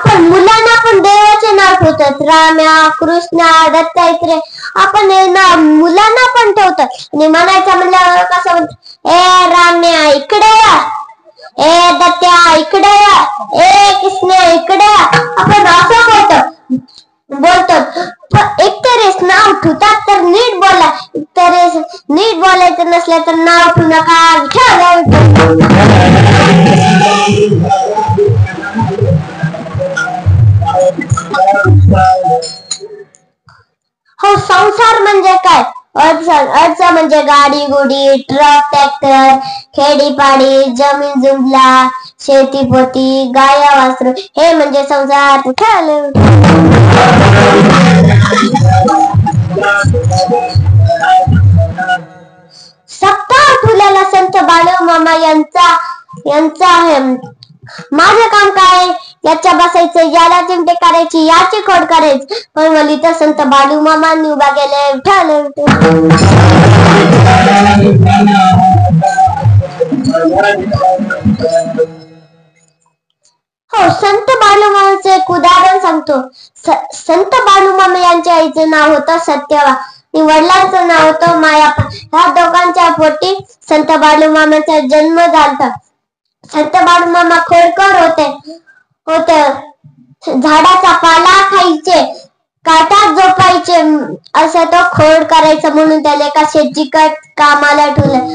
आपण मुलांना पण देवाचे नाव ठेवतात, राम्या, कृष्णा, दत्तात्रय. आपण मुलांना पण ठेवतात आणि म्हणायचं म्हणल्यावर कसं म्हणतात, ए राम्या इकडे या, ए दत्त्या इकडे या, ए कृष्णा इकडे या. आपण असं बोलतो. एकतरीच नाव ठेवतात तर नीट बोला, एकतरीच नीट बोलायचं नसलं तर नाव ठेवू नका. हो, संसार म्हणजे काय? अर्थ म्हणजे गाडी गुडी, ट्रक, ट्रॅक्टर, खेडीपाडी, जमीन जुमला, शेतीपोती, गाया वासरू, हे म्हणजे संसार. सप्ताह ठुलेला संत बाळूमामा यांचा आहे. माझं काम काय? याच्या बसायचं, याला चिमटे करायची, याची खोड करायची. पण मला इथं संत बाळूमामांनी उभा केले. हो, संत बाळूमामाचं एक उदाहरण सांगतो. संत बाळूमामा यांच्या आईचं नाव होतं सत्यवा आणि वडिलांचं नाव होतं मायाप्पा. ह्या दोघांच्या पोटी संत बाळूमामाचा जन्म झाला. संत बाळूमामा खोडकर होते. झाडाचा पाला खायचे, काटात झोपायचे, असं तो खोड करायचा. म्हणून त्याला एका शेतजीकडे कामाला ठेवलं.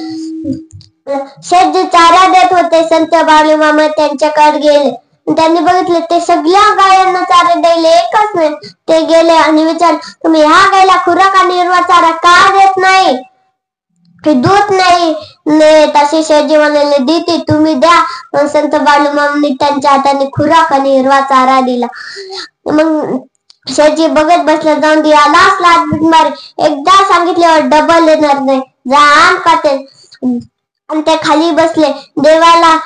शेतजी चारा देत होते. संत बाळूमामा त्यांच्याकडे गेले. त्यांनी बघितले ते सगळ्या गायांना चारा द्यायला एकच नाही. ते गेले आणि विचारले, तुम्ही ह्या गायला खुराक आणि हिरवा चारा का देत नाही? दूध नाही. तसे शेतजी म्हणाले, देते, तुम्ही द्या. मग संत बाळूमामांनी त्यांच्या हाताने खुराक आणि हिरवा चारा दिला. मग शेतजी बघत बसला. जाऊन दे, आलाच लाज मारे, एकदा सांगितल्यावर डबल येणार नाही, जा आण का ते. आणि ते खाली बसले, देवाला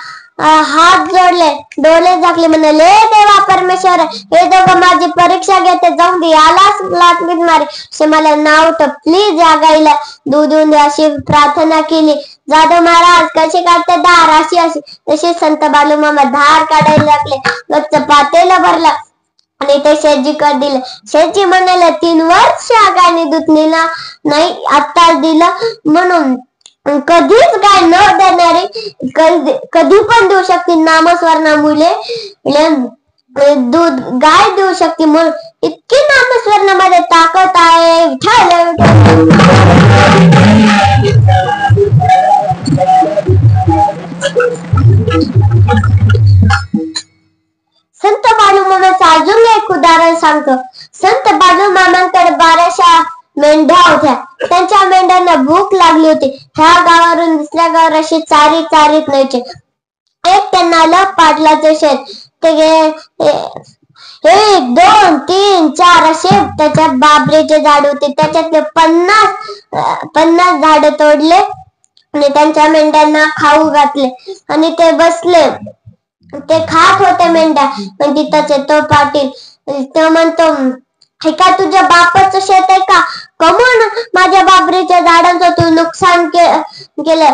हात जोडले, डोळे झाकले, म्हणाले, देवा परमेश्वर, हे दोघं माझी परीक्षा घेते, जाऊन दे, आलाच लाटमीत मारे, मला नाव ठेव, प्लीज या गाईला दूध देऊन दे, अशी प्रार्थना केली. जाधव महाराज कसे काढते धार, अशी तसे संत बाळूमामा धार काढायला लागले. गच्च पातेला भरला आणि ते शेतजीकडे दिले. शेतजी म्हणाले, 3 वर्ष गायने दूध नेला नाही, आत्ताच दिलं. म्हणून कधीच गाय न देणारी कधी पण देऊ शकते. नामस्मरणामुळे दूध गाय देऊ शकते. म्हणून इतकी नामस्मरणामध्ये ताकद आहे. संत बाळूमामाचं अजून एक उदाहरण सांगतो. संत बाळूमामांकडे 1200 मेंढ्या होत्या. त्यांच्या मेंढ्यांना भूक लागली होती. ह्या गावावरून दुसऱ्या गावावर अशी चारीत न्यायचे. एक त्यांना आलं पाटलाचं शेत. ते 1 2 3 4 असे त्याच्यात बाबरेचे झाड होते. त्याच्यातले 50 झाड तोडले आणि त्यांच्या मेंढ्यांना खाऊ घातले आणि ते बसले. ते खात होते मेंढ्या. पण तिथंच येतो पाटील. तो म्हणतो, हे का तुझ्या बापाचं शेत आहे का? कमून माझ्या बाबरीच्या झाडांचं तू नुकसान केलं?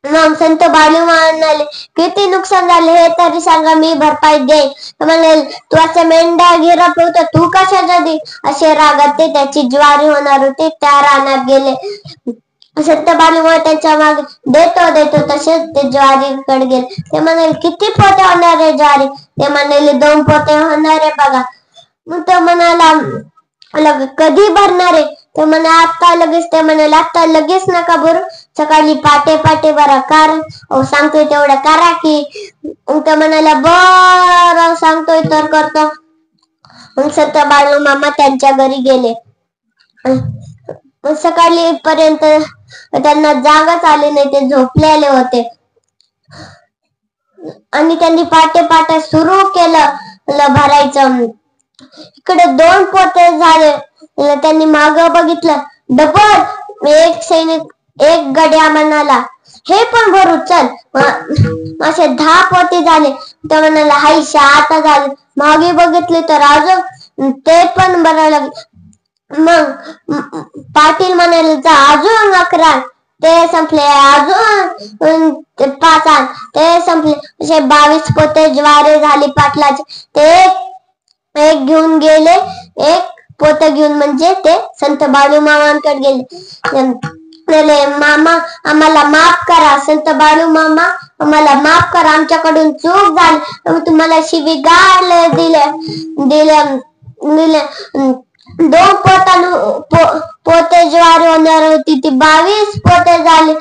मग संत बाळूमामा म्हणाले, किती नुकसान झाले हे तरी सांगा, मी भरपाई देईन. म्हणाले, तू असे मेंढ्या गिरप होत, तू कशाच्या दे? असे रागात ते त्याची ज्वारी होणार होती. त्या रानात गेले. संत बाळूमामा त्यांच्या मागे देतो तसेच ते ज्वारीकडे गेले. ते म्हणाले, किती पोते होणार आहे ज्वारी? ते म्हणाले, 2 पोते होणार आहे बघा. मग तो म्हणाला, कधी भरणार आहे? तो म्हणे, आता लगेच. ते म्हणाले, आता लगेच नका भरू, सकाळी पाटे भरा. कारण सांगतोय तेवढं करा की. तो म्हणाला, बरं सांगतोय तर करतो. मग संत बाळूमामा त्यांच्या घरी गेले. सकाळी पर्यंत त्यांना जागच आले नाही. ते झोपलेले होते आणि त्यांनी पाटे सुरू केलं भरायचं. इकडे 2 पोते झाले. त्यांनी माग बघितलं, डबल. एक सैनिक एक गड्या म्हणाला, हे पण भरू चल. असे 10 पोते झाले. तो म्हणाला, हायशा आता झाले. मागे बघितले तर अजून ते पण भरायला लागले. मग पाटील म्हणाले, जा अजून 11. ते संपले. अजून 5 आण ते संपले. असे 22 पोते ज्वारी झाली पाटलाचे. ते एक घेऊन गेले. एक पोते घेऊन म्हणजे ते संत बाळूमामांकडे गेले. मामा आम्हाला माफ करा. संत बाळू मामा आम्हाला माफ करा. आमच्याकडून चूक झाली. आम्ही तुम्हाला शिवीगाळ दिले. 2 पोते ज्वारी होणार होती ती 22 पोते झाली.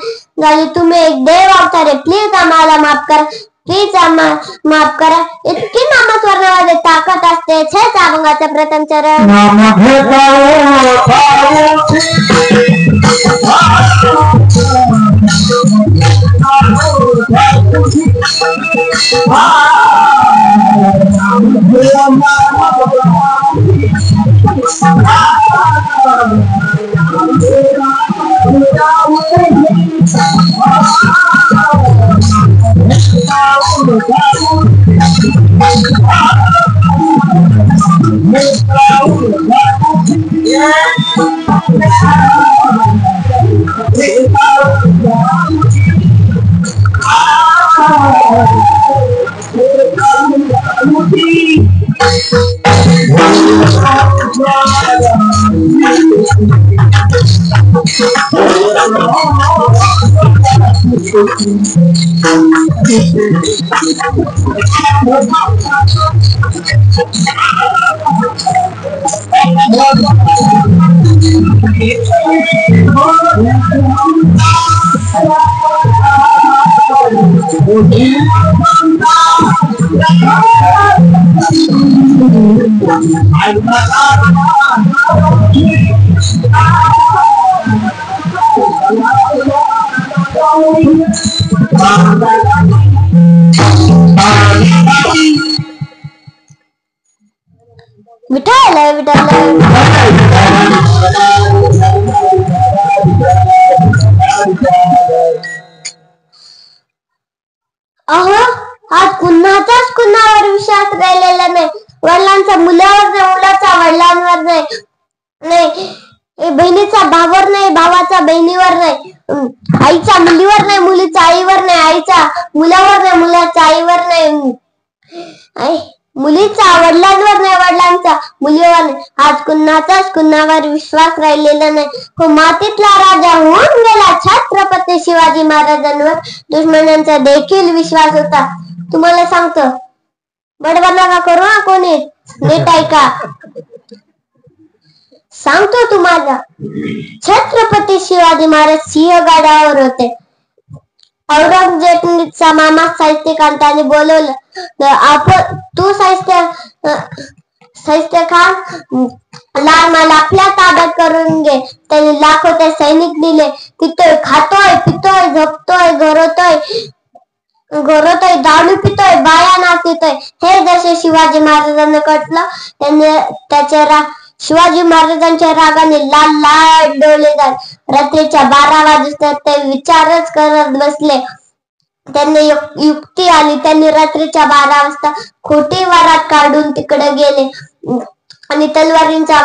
तुम्ही एक देव अवतार आहे. प्लीज आम्हाला माफ करा. प्लीज आम्हाला माफ करा. इतकी नामस्मरणामध्ये ताकद असते. हेच अभंगाचं प्रथम चरण. अहो आज कुणावर विश्वास राहिलेला नाही. वडिलांचा मुलावर नाही, मुलाचा वडिलांवर नाही, बहिणीचा भावावर नाही, भावाचा बहिणीवर नाही, आईचा मुलीवर नाही, मुलीचा आईवर नाही, आईचा मुलावर नाही, मुलाच्या आईवर नाही, मुलीचा वडिलांवर नाही, वडिलांचा मुलीवर नाही. आज कुणावर विश्वास राहिलेला नाही. हो मातीतला राजा होऊन गेला. छत्रपती शिवाजी महाराजांवर दुश्मनांचा देखील विश्वास होता. तुम्हाला सांगतो, बडबड नका करू हा कोणी. नीट ऐका, सांगतो तुम्हाला. छत्रपती शिवाजी महाराज सिंहगडावर होते. औरंगजेबचा मामा साहित्यकांताने बोलवलं. तू साहित्य खान लाल माल आपल्या ताब्यात करून घे. त्यांनी लाखो सैनिक दिले. पितोय, खातोय, पितोय, झोपतोय, घोरतोय, दारू पितोय, बाया नाचतोय. हे जसे शिवाजी महाराजांना कटलं. त्याच्या शिवाजी महाराजांच्या रागाने लाल लाल डोळे झाले. रात्रीच्या 12 वाजता ते विचारच करत बसले. त्यांना युक्ती आली. त्यांनी रात्रीच्या 12 वाजता खोटी वरात काढून तिकडे गेले आणि तलवारींचा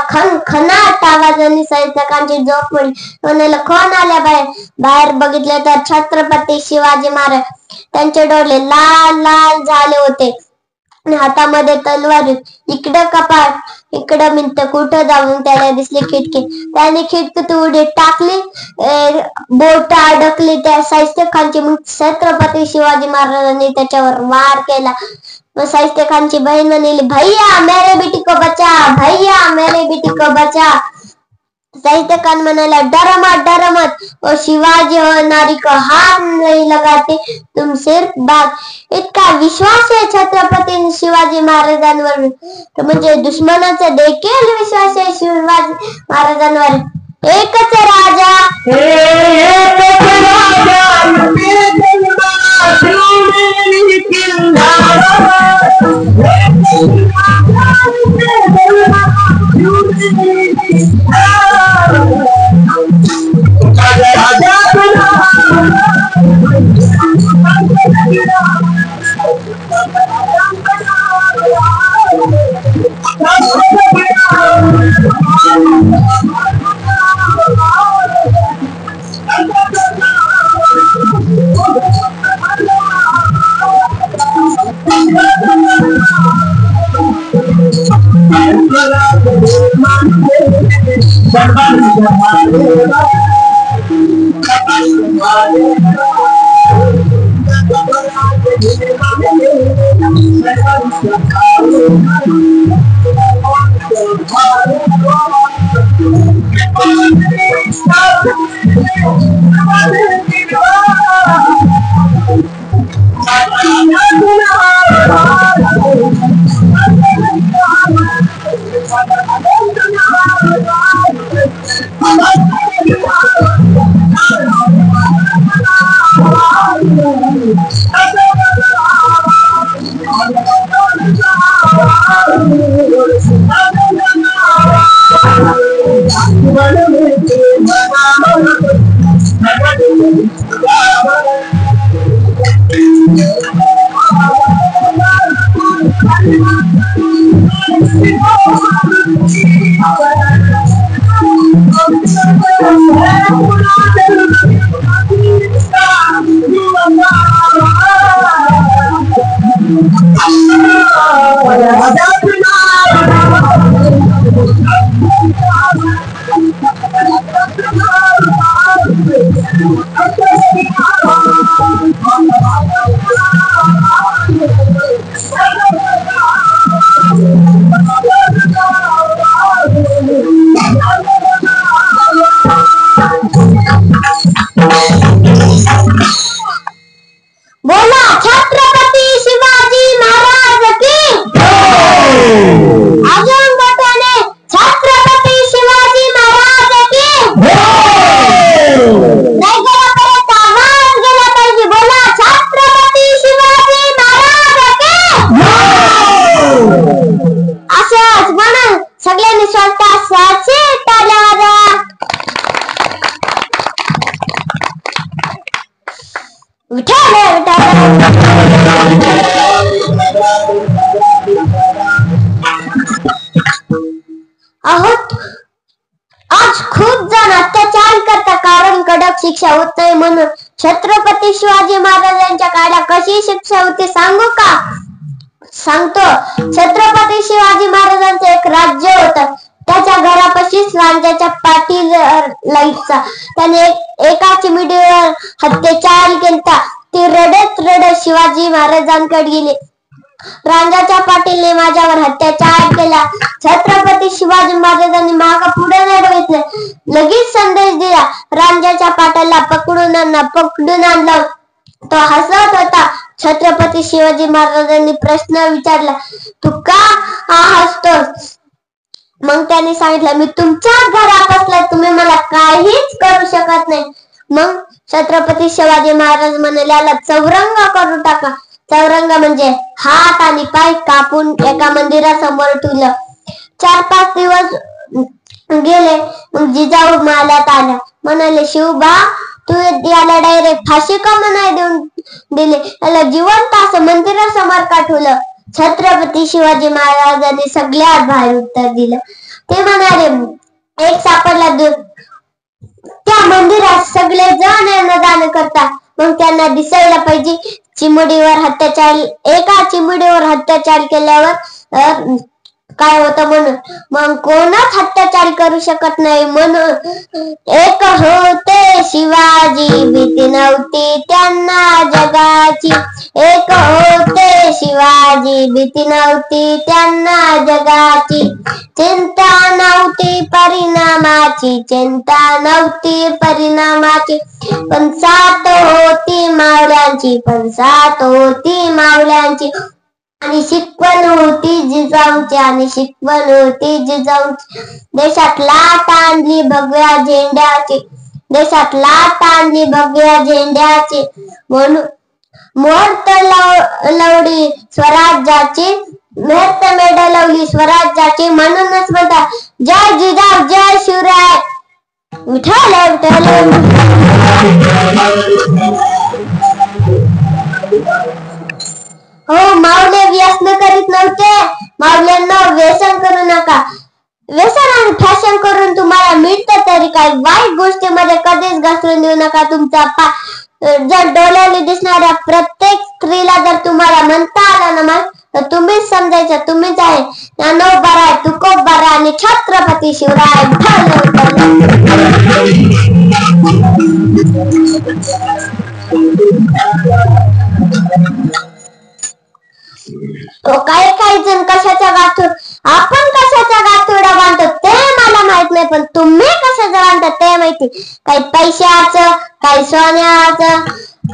खनाट आवाजाने सैनिकांची झोप पडली. म्हणाला, कोण आल्या बाहेर बघितले तर छत्रपती शिवाजी महाराज. त्यांचे डोळे लाल लाल झाले होते. हातामध्ये तलवार. इकडं कपाट, इकडं भिंत. कुठं जाऊन त्याला दिसली खिडकी. त्याने खिडकीत उडी टाकली. बोट अडकली त्या साहित्य खानची. मग छत्रपती शिवाजी महाराजांनी त्याच्यावर वार केला. मग साहित्य खानची बहीण म्हणली, भैया मेरे बेटी को बचा, भैया मेरे बेटी को बचा. साहित्य खान म्हणाला, डर मत, और शिवाजी और नारी को हाथ नहीं लगाते, तुम सिर्फ बात. इतका विश्वास आहे छत्रपती शिवाजी महाराजांवर. म्हणजे दुश्मनाचा देखील विश्वास आहे शिवाजी महाराजांवर. एकच राजा, आज खूप जण अत्याचार करतात कारण कडक शिक्षा होत नाही म्हणून. छत्रपती शिवाजी महाराजांच्या काळात कशी शिक्षा होती सांगू का? सांगतो. छत्रपती शिवाजी महाराजांचं एक राज्य होतं. त्याच्या घरापाशीच रांजाच्या पाटील लाईटचा त्याने एका चिमुरडीवर अत्याचार केला. ती रडत रडत शिवाजी महाराजांकडे गेली. रांजाच्या पाटीलने माझ्यावर अत्याचार केला. छत्रपती शिवाजी महाराजांनी माग पुढे न बघितलं, लगेच संदेश दिला. रांजाच्या पाटाला पकडून आणलं. तो हसत होता. छत्रपती शिवाजी महाराजांनी प्रश्न विचारला, तू का हसतोस? मग त्यांनी सांगितलं, मी तुमच्याच घरात असला तुम्ही मला काहीच करू शकत नाही. मग छत्रपती शिवाजी महाराज म्हणाले, याला चौरंग करून टाका. चौरंग म्हणजे हात आणि पाय कापून एका मंदिरासमोर ठेवलं. 4-5 दिवस गेले. मग जिजाऊ माल्यात आल्या. म्हणाले, शिवबा तू याला डायरेक्ट फाशी का नाही देऊन दिली? याला जिवंत असं मंदिरासमोर का ठेवलं? छत्रपती शिवाजी महाराजांनी सगळ्यात बाहेर उत्तर दिलं. ते म्हणाले, एक सापडला त्या मंदिरात सगळे जण येणं जाणं करतात, मग त्यांना दिसायला पाहिजे. एका चिमुरडीवर अत्याचार केल्यावर काय होतं म्हणून. मग कोणच अत्याचार करू शकत नाही म्हणून. एक होते शिवाजी भीती नव्हती त्यांना जगाची. एक होते शिवाजी भीती नव्हती त्यांना जगाची. चिंता नव्हती परिणामाची, चिंता नव्हती परिणामाची. पण साथ होती मावळ्यांची, पण साथ होती मावळ्यांची. आणि शिकवण होती जिजाऊंची, आणि शिकवण होती जिजाऊंची. देशात लाट आणली भगव्या झेंड्याची, देशात लाट आणली भगव्या झेंड्याची. म्हणून मुहूर्त लावली स्वराज्याची, मुहूर्त मेढ लावली स्वराज्याची. म्हणूनच म्हणतात, जय जिजाऊ जय शिवराय. विठ्ठल विठ्ठल. हो, माऊले व्यसन करीत नव्हते. माऊल्यांना व्यसन करू नका. व्यसन आणि फॅशन करून तुम्हाला मिळतं तरी काय? वाईट गोष्टीमध्ये कधीच घसरून देऊ नका तुमचा जर डोळ्याने दिसणाऱ्या प्रत्येक स्त्रीला जर तुम्हाला म्हणता आला ना तर तुम्हीच समजायचं तुम्हीच आहे. ज्ञानोबा राय, तुकोबा राय आणि छत्रपती शिवराय. काही काही जण कशाच्या गाठोड, आपण कशाच्या गाठोडा बांधतो ते मला माहित नाही, पण तुम्ही कशाचं बांधता ते माहिती. काही पैशाचं, काही सोन्याचं,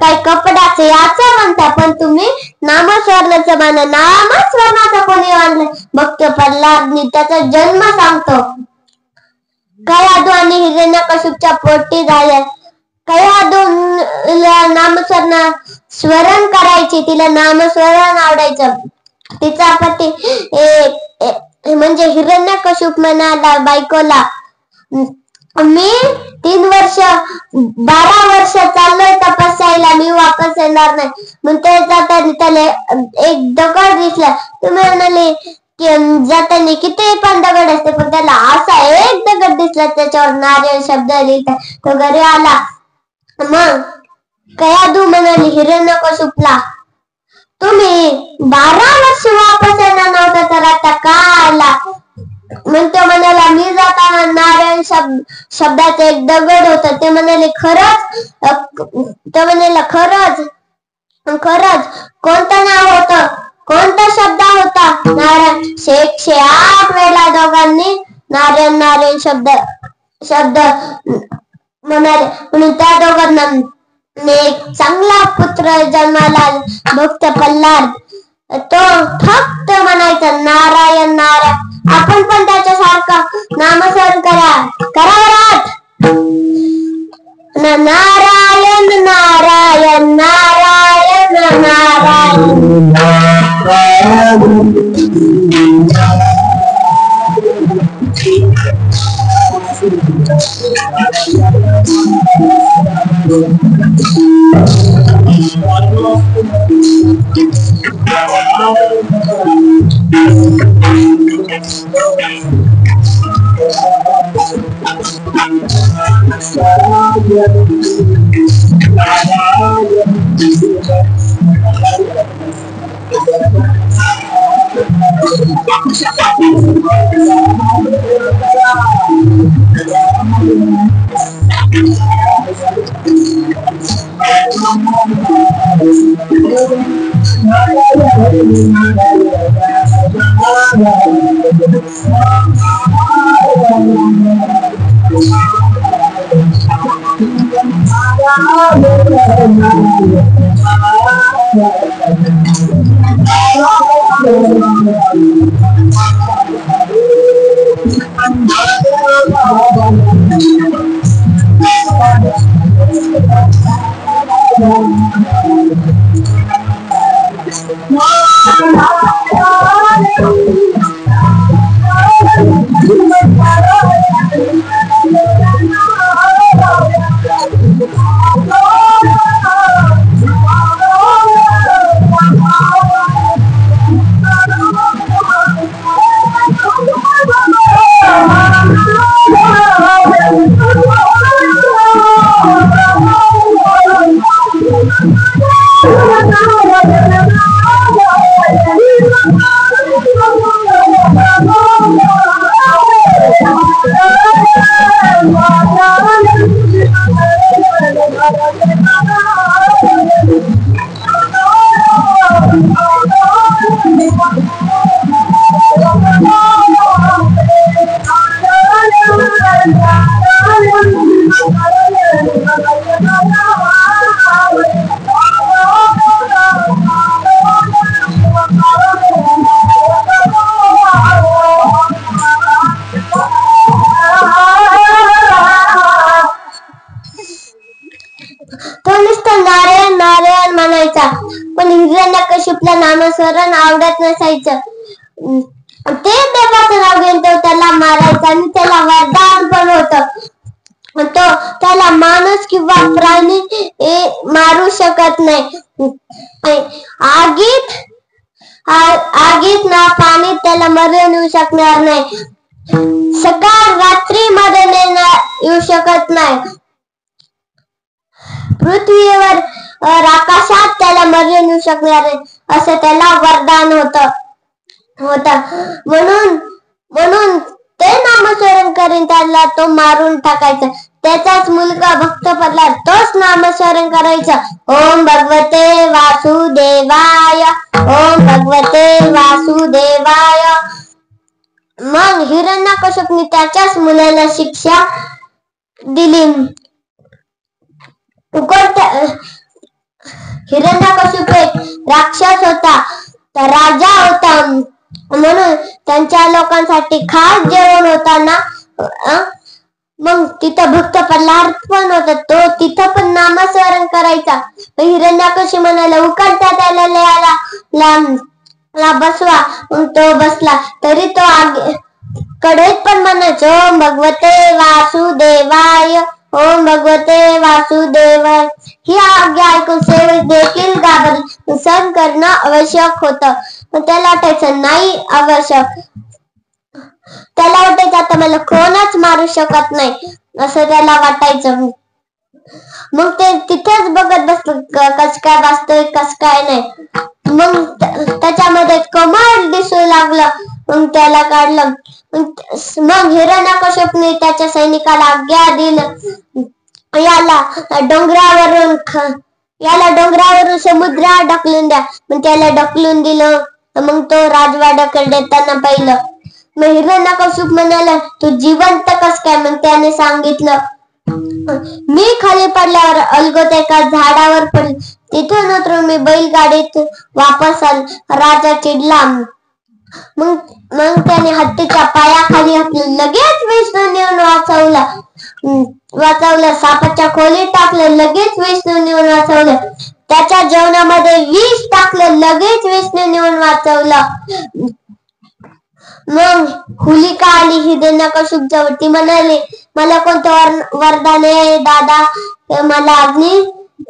काही कपड्याचं याचं म्हणता, पण तुम्ही नामस्मरणाचं बांधा. नामस्मरणाचं कोणी बांधलं? भक्त प्रल्हादनी त्याचा जन्म सांगतो. कयाधू आणि हिरण्यकशिपूच्या पोटी झाल्या. कयाधू नामस्मरण करायची, तिला नामस्मरण आवडायचं. तिचा पती म्हणजे हिरण्यकशिपू म्हणाला बायकोला, मी 12 वर्ष चाललोय तपस्याला, मी वापस येणार नाही. मग ते जाताना त्याला एक दगड दिसला. तुम्ही म्हणाले की जाताना किती पण दगड असते, पण त्याला असा एक दगड दिसला त्याच्यावर नारायण शब्द लिहिता. तो घरी आला. मग कयाधू म्हणाली हिरण्यकशिपूला, तुम्ही 12 वर्ष वापस येणार नव्हता तर आता का आला? मग तो म्हणाला, मी जाताना नारायण शब्दाचं एक दगड होत. ते म्हणाले खरंच? तो म्हणाला खरंच. कोणतं नाव होतं? कोणता शब्द होता? नारायण. 108 वेळा दोघांनी नारायण नारायण शब्द म्हणाले. म्हणून त्या दोघांना एक चांगला पुत्र जन्माला, भक्त प्रल्हाद. तो फक्त म्हणायचा नारायण नारायण. आपण पण त्याच्यासारखं नामस्मरण करा. नारायण नारायण नारायण नारायण. पण हिरण्यकशिपूला नामस्मरण आवडत नसायचं. ते देवाचं नाव घेऊन तो त्याला मारायचा आणि त्याला वरदान पण होतं. तो त्याला माणूस किंवा प्राणी मारू शकत नाही. आगीत ना पाणी त्याला मरण येऊ शकणार नाही. सकाळ रात्री मरण येऊ शकत नाही. पृथ्वीवर आकाशात त्याला मरण येऊ शकणार नाही असं त्याला वरदान होतं. म्हणून ते नामस्मरण करीन त्याला तो मारून टाकायचा. त्याचाच मुलगा भक्त प्रल्हाद तोच नामस्मरण करायचं. ओम भगवते वासुदेवाय, ओम भगवते वासुदेवाय. मग हिरण्यकश्यपने त्याच्याच मुलाला शिक्षा दिली. हिरण्यकश्यप एक राक्षस होता, राजा होता, म्हणून त्यांच्या लोकांसाठी खास जेवण होता ना. मग तिथं भक्त प्रल्हाद पण होता, तो तिथं पण नामस्मरण करायचा. हिरण्यकश्यप म्हणाला उकडता त्याला बसवा. मग तो बसला तरी तो कढईत पण म्हणायचो ओम भगवते वासुदेवाय, ओम भगवते वासुदेवाय. ही आज्ञा ऐकून सेवक देखील घाबरले. सहन करणं आवश्यक होतं, पण त्याला वाटायचं नाही आवश्यक. त्याला वाटायचं आता मला कोणच मारू शकत नाही असं त्याला वाटायचं. मग ते तिथेच बघत बसलं कस काय वाचतोय कस काय नाही. मग त्याच्यामध्ये कमळ दिसू लागलं. मग त्याला काढलं. मग हिरण्यकश्यपने त्याच्या सैनिकाला आज्ञा दिली याला डोंगरावरून समुद्रात ढकलून द्या. मग त्याला ढकलून दिलं. मग तो राजवाड्याकडे त्यांना पाहिलं. मग हिरण्यकश्यप म्हणाला तू जिवंत कस काय. मग त्याने सांगितलं मी खाली पडल्यावर अलगोत एका झाडावर पडले, तिथून उतरून मी बैलगाडीत वापस आलो. राजा चिडला. मग त्याने हत्तीच्या पायाखाली घातलं. लगेच विष्णू नेऊन वाचवलं. सापाच्या खोलीत टाकलं. लगेच विष्णू नेऊन वाचवलं. त्याच्या जेवणामध्ये विष टाकलं. लगेच विष्णू नेऊन वाचवलं. मग होलिका आली हिरण्यकश्यप जवळ. ती म्हणाली मला कोणतं वरदान आहे दादा, मला अग्नी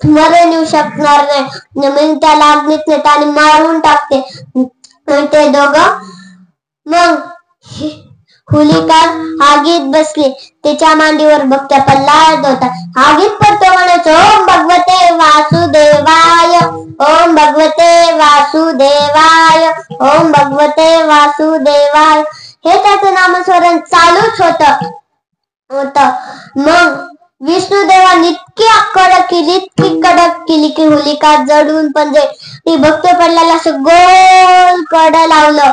मरण येऊ शकणार नाही. मग त्याला अग्नीत नेत आणि मारून टाकते. ते दोघं. मग होलिका आगीत बसली. तिच्या मांडीवर भक्त प्रल्हाद होता. आगीत पडतो म्हणायचो ओम भगवते वासुदेवाय, ओम भगवते वासुदेवाय, ओम भगवते वासुदेवाय. हे त्याचं नामस्मरण चालूच होत. मग विष्णुदेवाने इतकी कडक केली की होलिका जडून पण ती भक्त प्रल्हादला असं गोल कड लावलं.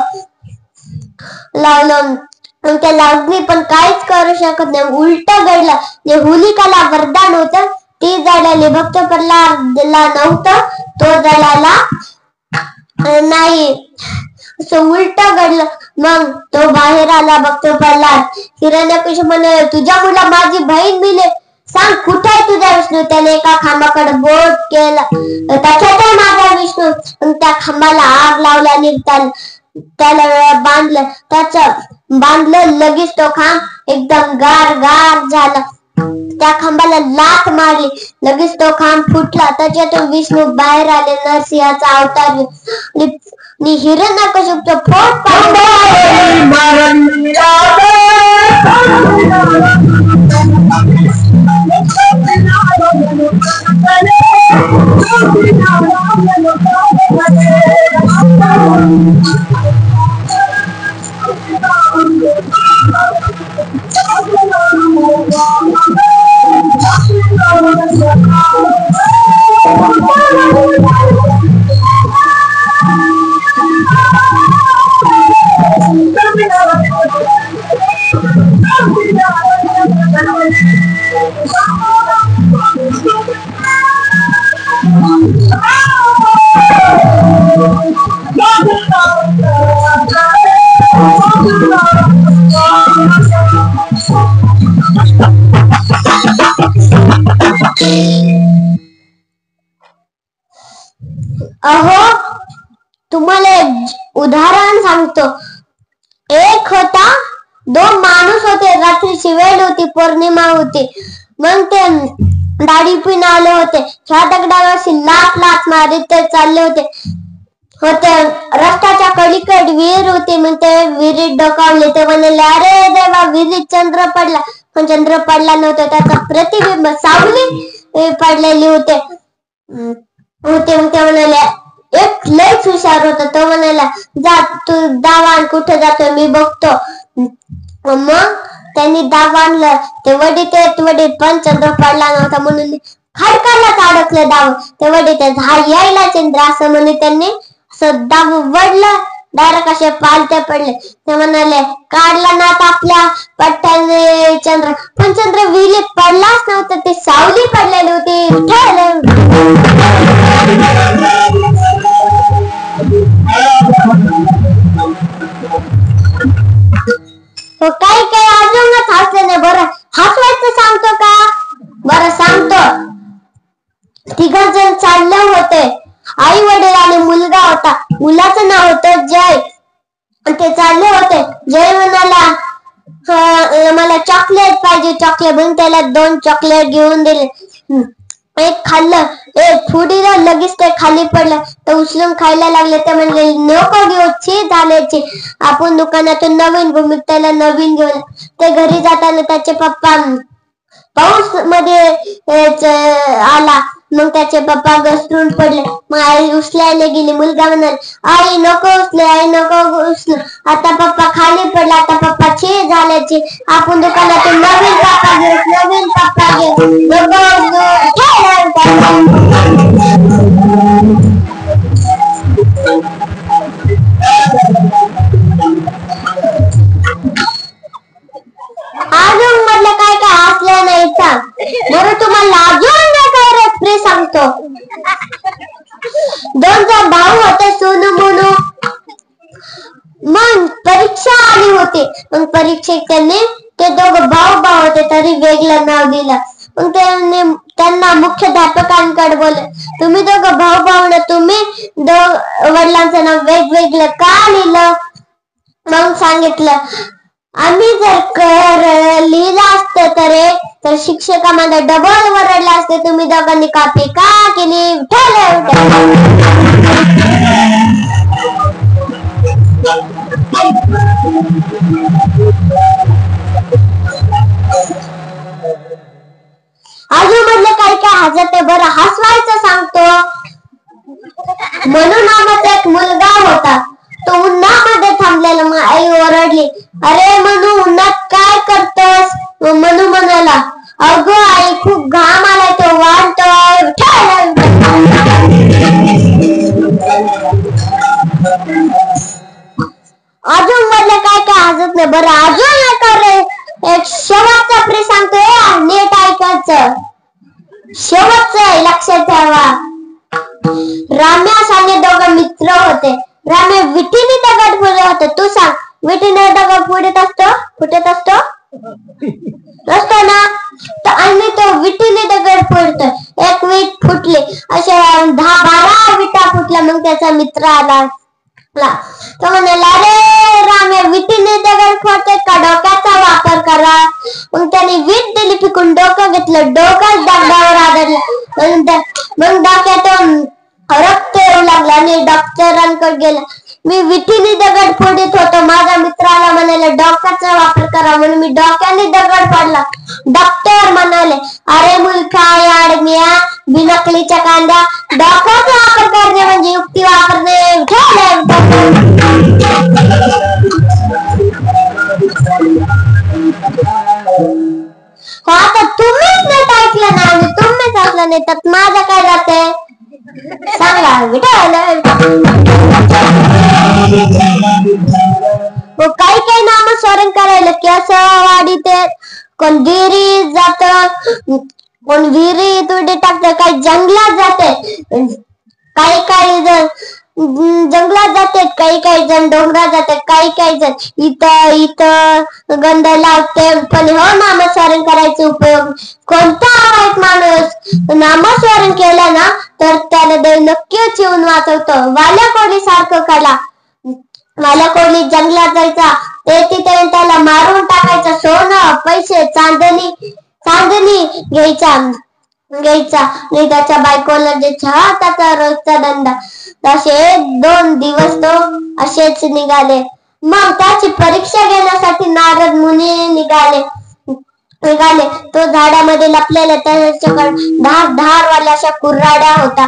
त्याला अग्नी पण काहीच करू शकत नाही. उलट घडलं. जे होलिकाला वरदान होतं ती जळाली. भक्त प्रल्हादला नव्हतं, तो जळाला नाही. असं उलट घडलं. मग तो बाहेर आला भक्त प्रल्हाद. हिरण्यकश्यप म्हणाले तुझ्या मुला माझी बहीण मिले, सांग कुठे आहे तुझा विष्णू. त्याने एका खांबाकडे बोट केलं. त्याच्यात आहे माझा विष्णू. त्या खांबाला आग लावल्याने त्याला बांधलं. लगेच तो खांब एकदम गार झाला. त्या खांबाला लाथ मारली. लगेच तो खांब फुटला. त्याच्यातून विष्णू बाहेर आले. नरसिंहाचा अवतार. हिरण्यकश्यपचं पोट अहो तुम्हाला उदाहरण सांगतो. एक होता, दोन माणूस होते. रात्रीची वेळ होती, पौर्णिमा होती. मग ते दाढी पिऊन आले होते. ह्या दगडावर लाथ मारीत ते चालले होते. रस्त्याच्या कडेकडे विहीर होती. मग ते विहिरीत डोकावले. ते म्हणाले अरे देवा, विहिरीत चंद्र पडला. पण चंद्र पडला नव्हता, त्याचा प्रतिबिंब सावली पडलेली होते. मग ते म्हणाले एक लयच हुशार होता. तो म्हणाला जा तू दावा कुठे जातोय मी बघतो. मग त्यांनी दाव आणलं. ते वडीत येत वडीत पण चंद्र पडला नव्हता म्हणून खडकालाच अडकलं दाव. ते वडीत हा यायला चंद्र असं म्हणून त्यांनी असं दाव वडलं. डायरेक्ट असे पालते पडले. ते म्हणाले काढला ना आपल्या पट्ट्याने चंद्र, पण चंद्र विहिरीत पडलाच नव्हता, ते सावली पडलेली होती. काही काही अजूनच हसले नाही. बरं हसवायचं सांगतो का? बरं सांगतो. तिघजण चालले होते. आई वडील आणि मुलगा होता. मुलाचं नाव होतं जय. ते चालले होते. जय म्हणाला मला चॉकलेट पाहिजे. चॉकलेट म्हणून त्याला 2 चॉकलेट घेऊन दिले. एक खाल्लं, एक थोडीला लगेच ते खाली पडलं. तर उचलून खायला लागले. ते म्हणले नको घेऊ, छी झाल्याची, आपण दुकानातून नवीन घेऊ. मी त्याला नवीन घेऊन. ते घरी जाताना त्याचे पप्पा पाऊस मध्ये आला. मग त्याचे पप्पा घसरून पडले. मग आई उचलायला गेली. मुलगा म्हणाला आई नको उचले, आई नको उचलू, आता पप्पा खाली पडला, आता पप्पा छी झाल्याची, आपण दुकानातून नवीन पप्पा घेऊ, नवीन पप्पा घेऊ. अजून म्हटलं काय काय हसलं नाही सांग. बरं तुम्हाला अजून काय रेसिपी सांगतो. 2 भाऊ होते, सोनू मोनू. मग परीक्षा आली होती. मग परीक्षेत ते 2 भाऊ होते तरी वेगळं नाव दिलं. मग त्यांना मुख्याध्यापकांकडे बोलले तुम्ही 2 भाऊ ना, तुम्ही वडिलांचं नाव वेगवेगळं का लिहिलं? मग सांगितलं आम्ही जर लिहिलं असतं तर शिक्षकामध्ये डबल वरडले असते. तुम्ही दोघांनी कॉपी का केली? अजून म्हटलं काय काय हसते. बरं हसवायचं सांगतो. म्हणून नावाचा एक मुलगा होता. तो उन्हामध्ये थांबलेला. मग आई ओरडली अरे मनू उन्हात काय करतोस? मनू म्हणाला अगं आई खूप घाम आलाय, तो वाढतोय. अजून म्हटलं काय काय हसत नाही. बरं अजून एक शेवटचा प्रे सांगतोय, नीट ऐकायचं. शेवटचं लक्षात ठेवा. राम्या आणि 2 मित्र होते. राम्या विटीने दगड फोडत होता. तू सांग विटीने दगड फोडत असतो ना? आणि तो विटीने दगड फोडतोय. एक वीट फुटली. अशा 10-12 विटा फुटल्या. मग त्याचा मित्र आला. तो म्हणाला अरे राम्या विटीने दगड फोडतोय का? डोक्याचा वापर करा. मग त्याने वीट दिली फेकून, डोकं घेतलं. डोकं दगडावर आदळलं. मग डोक्यातून रक्त येऊ लागला आणि डॉक्टरांकडे गेला. मी विटीने दगड फोडत होतो. माझ्या मित्राला म्हणाले डोक्याचा वापर करा म्हणून मी डोक्याने दगड फोडला. डॉक्टर म्हणाले अरे मूर्खा आडम्या बिनकलीच्या कांद्या, डोक्याचा वापर करणे म्हणजे युक्ती वापरणे. आता तुम्हीच नाही ऐकलं ना, आणि तुम्हीच ऐकलं नाही तर माझं काय जाते सांगा. काही काही नामस्मरण करायला की असं वाढीत, कोण विहिरीत जात, कोण विहिरीत उडी टाकत, काही जंगलात जाते, काही जण जंगलात जातात, काही जण डोंगरात जातात, काही जण इथं गंध लावते. पण हो नामस्मरण करायचा उपयोग कोणता वाईट माणूस नामस्मरण केलं ना तर त्याला देव नक्कीच येऊन वाचवतो. वाल्या कोणी सारखं करा. वाल्या कोणी जंगलात जायचा, ते तिथे त्याला मारून टाकायचं. सोनं पैसे चांदणी घ्यायचा आणि त्याच्या बायकोला द्यायचा. त्याचा रोजचा धंदा. तसे 2 दिवस तो असेच निघाले. मग त्याची परीक्षा घेण्यासाठी नारद मुनी निघाले. तो झाडामध्ये लपलेला, त्याच्याकडे धारवाल्या अशा कुऱ्हाड्या होता.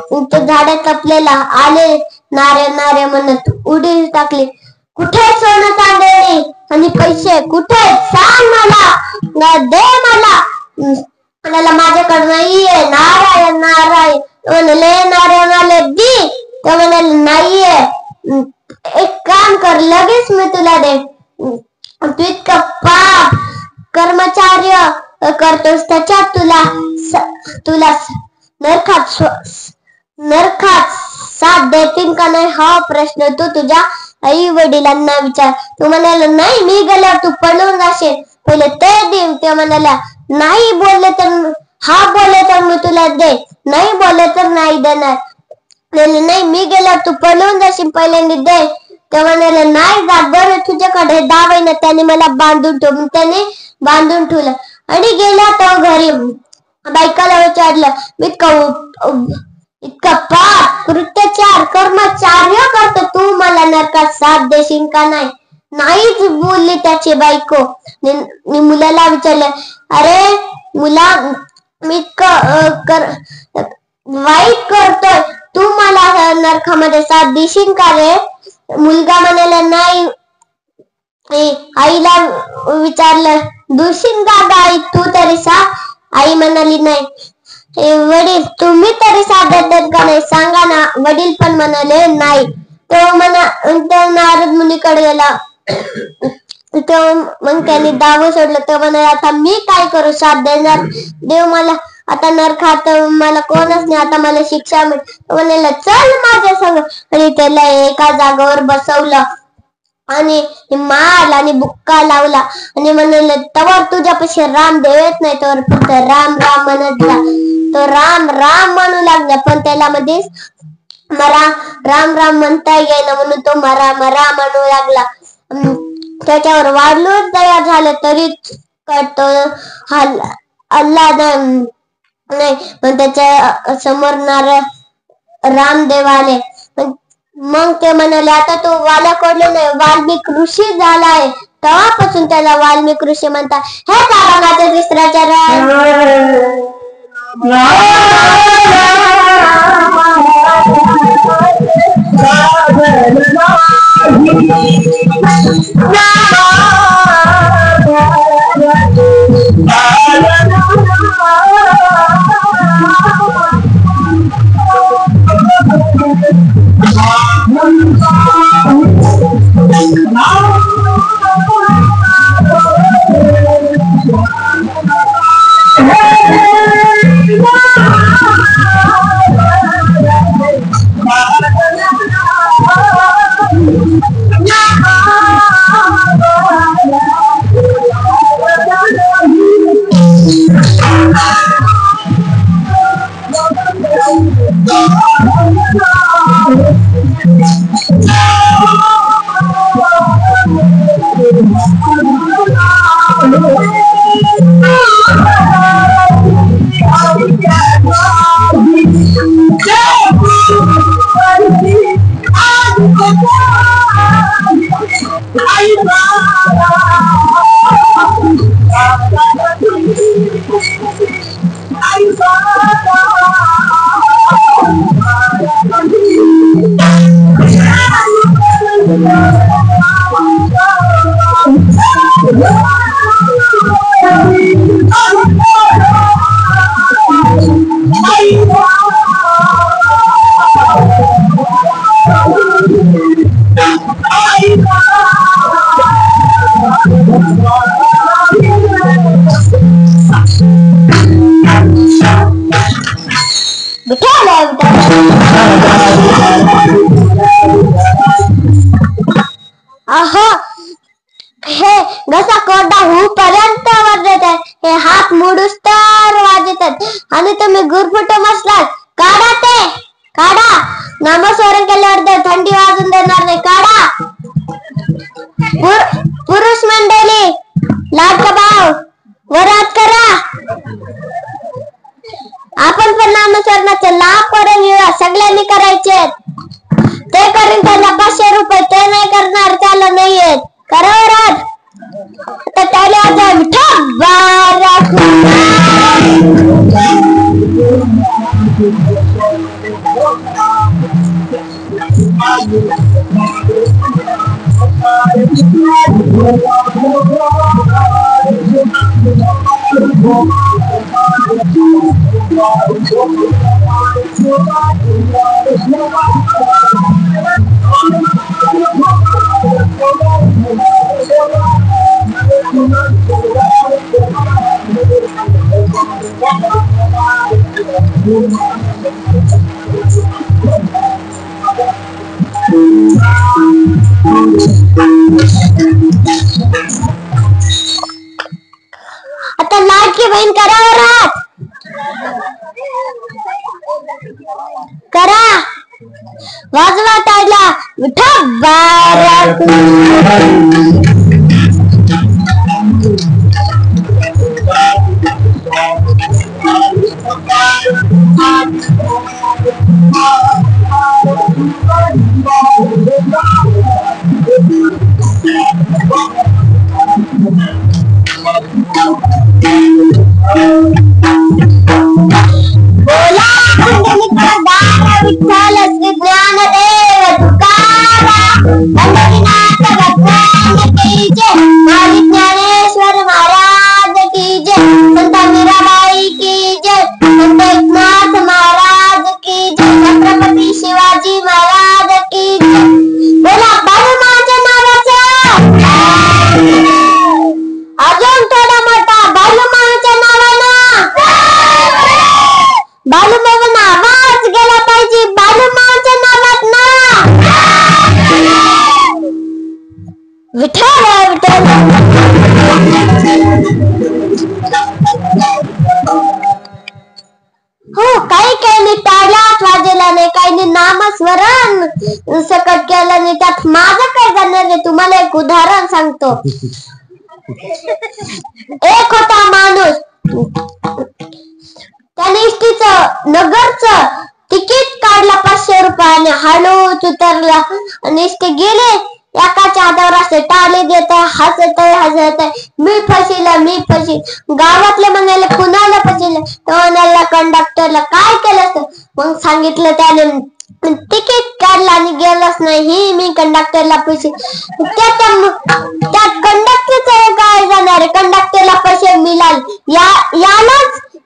तो झाडात लपलेला. आले नारे म्हणत उडी टाकली. कुठे सोनं चांदणी आणि पैसे कुठे सांग दे मला माझ्याकडे नाहीये. नारायण नारायण. म्हणाले नारायण आले दी. तो म्हणाले नाहीये. एक काम कर, लगेच मी तुला दे. तू इतकं पाप कर्मचार्य करतोस, त्याच्यात तुला नरकात साथ देतील का नाही हा प्रश्न तू तुझ्या आई वडिलांना विचार. तू म्हणाला नाही, मी गेल्यावर तू पळून जाशील, पहिले ते देईन. ते म्हणाला नाही बोलले तर हा बोलले तर मी तुला दे, नाही बोलले तर नाही देणार. नाही, मी गेल्यावर तू पळून जाशील, पहिल्यांदा दे. ते म्हणाले नाही जात. बरं तुझ्याकडे दाव आहे ना, त्याने मला बांधून ठेवून त्याने बांधून ठेवलं आणि गेला तो घरी. बायकाला विचारलं इतका पाप कृत्याचार कर्मचार्य करतो तू, मला नरकात साथ देशील का नाही. नाहीच बोलली त्याची बायको. मुलाला विचारलं अरे मुला, मी वाईट करतोय, तू मला नरकामध्ये साथ देशील का रे. मुलगा म्हणाला नाही. आईला विचारलं दुशील का आई, तू तरी साथ. आई म्हणाली नाही. वडील तुम्ही तरी साथ देतात का नाही सांगा ना. वडील पण म्हणाले नाही. तो नारद मुनीकडे गेला. मग त्यांनी दाव सोडलं. तो म्हणाले आता मी काय करू, साथ देणार देव मला आता नरकात, मला कोणच नाही, आता मला शिक्षा मिळेल. तो म्हणाला चल माझ्या संग. आणि त्याला एका जागेवर बसवलं आणि माल आणि बुक्का लावला आणि म्हणाले तवर तुझ्यापाशी राम देवत नाही, तर फक्त राम राम म्हणत जा. तो राम राम म्हणू लागला, पण त्याला मध्ये राम राम म्हणता येईना, म्हणून तो मरा म्हणू लागला. त्याच्यावर वाढलूच तयार झालं तरी कळतो अल्लाह नाही. पण त्याच्या समोर रामदेव आले. मग ते म्हणाले आता तो वाल्याकडले नाही, वाल्मिक ऋषी झालाय. तेव्हापासून त्याला वाल्मिक ऋषी म्हणतात. हे कारागाचे तिसऱ्याचार्य हे घसा कोरडा होईपर्यंत वाजतात, हे हात मोडूस तर वाजतात आणि तुम्ही गुरफुट बसलात. काढा ते काढा. नामस्मरण केल्यावर तर थंडी वाजून देणार नाही. काढा. पुरुष मंडळी लाडका भाव वरात करा. आपण पण नामस्मरणाचे लाभ करून घेऊया. सगळ्यांनी करायचे. ते करीन त्याला 500 रुपये. ते नाही करणार त्याला नाहीये. करा वरात. तर त्याला आता विठ्ठल आता लाडकी बहीण करा करा वाजवा टाळ्या विठा बारा विठ्ठल श्री ज्ञानदेव तुकाराम पंढरीनाथ भगवान की जय, माऊली ज्ञानेश्वर महाराज की जय, संत मीराबाई की जय, संत एकनाथ महाराज की जय, छत्रपती शिवाजी महाराज की जय. बोला बाळूमामाच्या नावाचा अजून थोडा मोठा बाळूमामाच्या नावानं बाळूमामांना आवाज गेला पाहिजे. बाळूमामाच्या नावात ना विठ्ठल विठ्ठल. हो काही मी टाळ्याच वाजवला नाही, काही नामस्मरण सकट केलं नाही. त्यात माझं काय जाणार नाही. तुम्हाला एक उदाहरण सांगतो. एक होता माणूस, त्याने एसटीचं नगरचं तिकीट काढला 500 रुपयाने. हळूच उतरला आणि एसटी गेले. एकाच्या हातावर असे टाळे देत आहे, हसत आहे, मी फसील. गावातले म्हणाले कुणाला फसील, तो म्हणाला कंडक्टरला. काय केलं असतं? मग सांगितलं त्याने तिकीट काढलं आणि गेलंच नाही, मी कंडक्टरला पैसे. त्या कंडक्टरचं काय जाणार? कंडक्टरला पैसे मिळाले,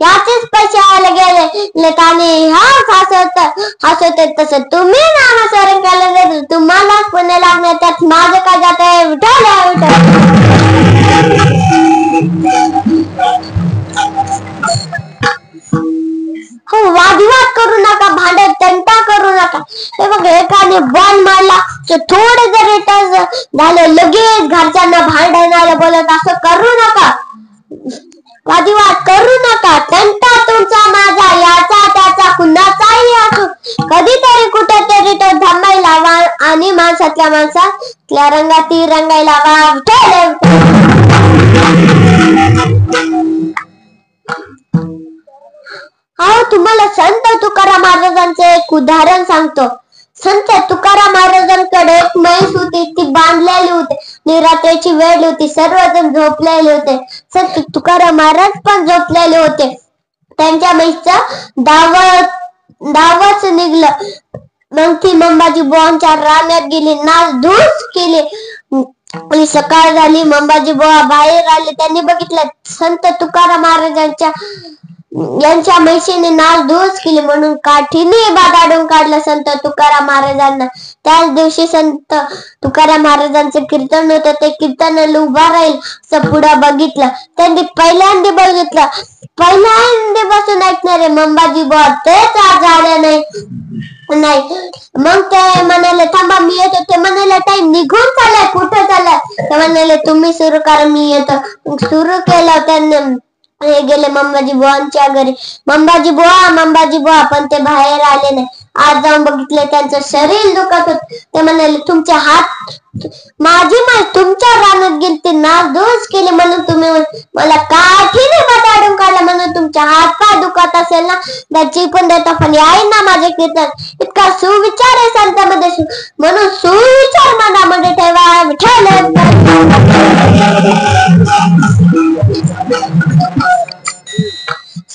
याचेच पैसे आले गेले. त्याने हसत तसं तुम्ही नामस्मरण केलं तुम्हालाच पुण्य लागणार. त्यात माझं काय जात आहे? विठ्ठल. हो, वादविवाद करू नका, भांडण तंटा करू नका. हे बघ, एकाने बॉल मारला, थोडे जरी टच झालं लगेच घरच्यांना भांडणाला बोलत. असं करू नका, वादविवाद करू नका. तंटा तुमचा माझा, याचा त्याचा कुणाचाही असो. कधीतरी कुठेतरी तो थांबायला हवा आणि माणसातल्या माणसातल्या रंगाती रंगायला हवा. हा, तुम्हाला संत तुकाराम महाराजांचे एक उदाहरण सांगतो. संत तुकाराम महाराजांकडे एक म्हैस होती, ती बांधलेली होती. निरात्रीची वेळ होती, सर्वजण झोपलेले होते. संत तुकाराम महाराज पण झोपलेले होते. त्यांच्या म्हैसचं दावच निघलं. मग ती मंबाजी बुवांच्या रानात गेली, नाच धूस केली. आणि सकाळ झाली, मंबाजी बुवा बाहेर आले. त्यांनी बघितलं संत तुकाराम महाराजांच्या म्हैशीने नासधूस केली, म्हणून काठीने बादाडून काढलं संत तुकाराम महाराजांना. त्याच दिवशी संत तुकाराम महाराजांचे कीर्तन होतं. ते कीर्तनाला उभा राहील असं पुढं बघितलं. त्यांनी पहिल्यांदा बसून ऐकणारे मंबाजी बुवा तेच आज झाले नाही. मग ते म्हणाले थांबा मी येतो. ते म्हणाले टाइम निघून चाललाय, कुठं चाललाय? ते म्हणाले तुम्ही सुरू करा, मी येतो. सुरू केलं. त्यांनी हे गेले मंबाजी बुवांच्या घरी. मंबाजी बुवा पण ते बाहेर आले नाही. आज जाऊन बघितले त्यांचं शरीर दुखत होत. ते म्हणाले तुमचे हात माझी तुमच्या रानात गेली, ते नासधूस केले म्हणून तुम्ही मला काठीने बटाडून काढला, म्हणून तुमच्या हात पाय दुखत असेल ना, त्याची पण देता पण आहे ना माझे कीर्तन. इतका सुविचार आहे संतांमध्ये, म्हणून सुविचार मनामध्ये ठेवा. विठ्ठल.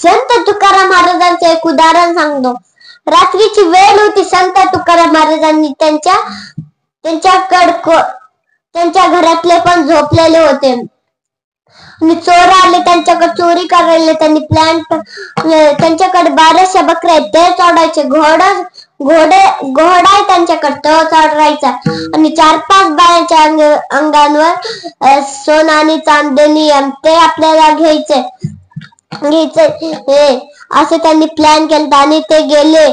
संत तुकाराम महाराजांचे एक उदाहरण सांगतो. रात्रीची वेळ होती. संत तुकाराम महाराजांनी त्यांच्या घरातले पण झोपलेले होते. आणि चोर आले त्यांच्याकडे चोरी करायला. त्यांनी प्लॅन त्यांच्याकडे 1200 बकऱ्या आहेत ते चढायचे. घोडा त्यांच्याकडे तो चढवायचा. आणि 4-5 बायांच्या अंगांवर सोनं आणि चांदणी ते आपल्याला घ्यायचे असं त्यांनी प्लॅन केला. आणि ते गेले.